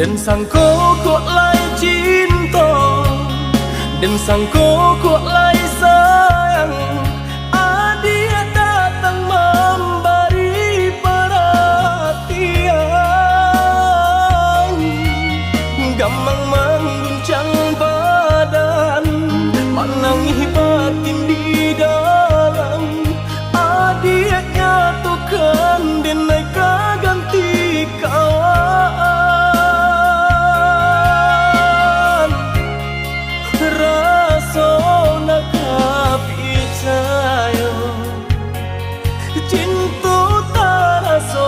Dan sangko kok lai cinta, dan sangko kok lai sayang. Dia datang memberi perhatian, gampang mengguncang badan, menangis batin di dalam. Dia nyatukan denai ganti kawan. Rasa nak percaya cinta tak rasa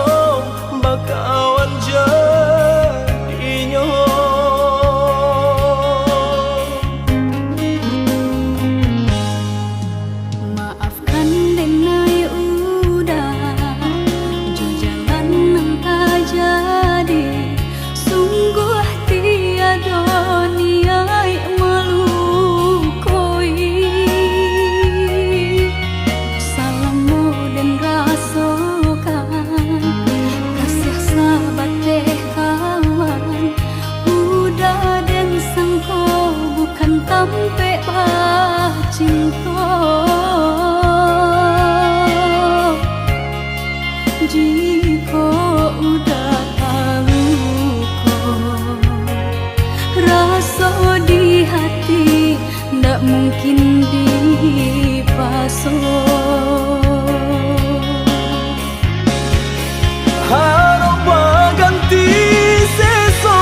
bakawan jadinya. Maafkan denai udah jo jalan nang tak jadi. Sungguh tiada niat melukoi. Salamu dan rasakan kasih sahabat deh kawan. Udah dan sangko bukan tampe cinta. Jika udah tahu kok rasa di hati ndak mungkin dipasok. Harap ganti sesok,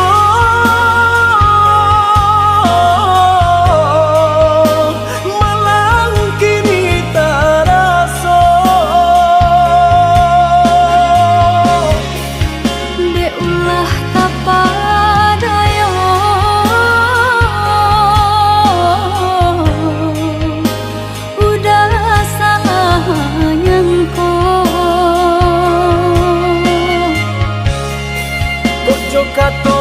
malang kini tak rasa. Deulah tapadaya udah sayang Kojo kato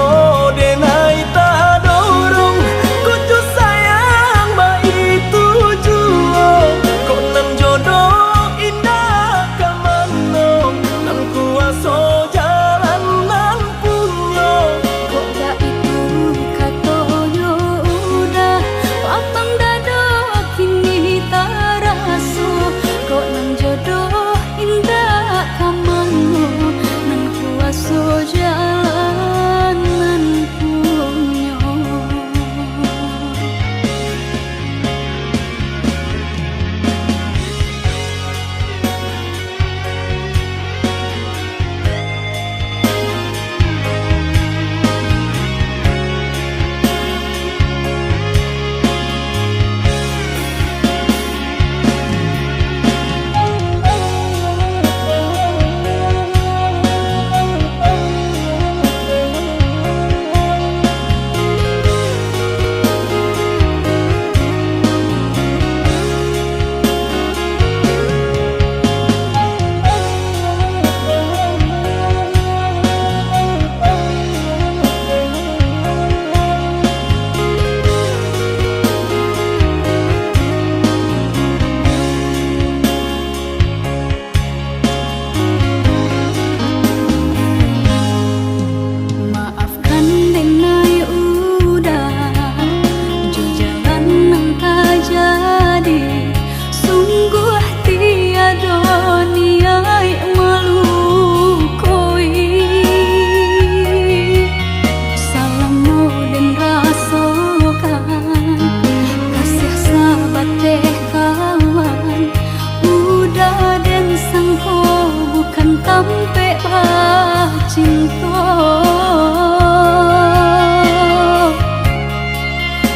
denai tak dorong, kojo sayang ba itu jua. Kok nan jodoh indah kamano, nan kuaso jalan nan punya. kok gak itu katoyo udah lapang dada kini tak rasa. Kok nang jodoh indah kamango nan kuaso jalan nan punya. Maafkan denai udah jo jalan nang tak jadi. Sungguh tiada niat melukoi. Salamu dan rasakan kasih sahabat deh kawan. Udah dan sangko bukan tampe cinta.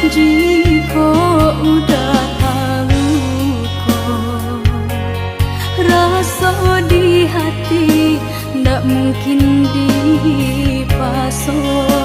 Jika udah tahu kok rasa di hati ndak mungkin dipasok.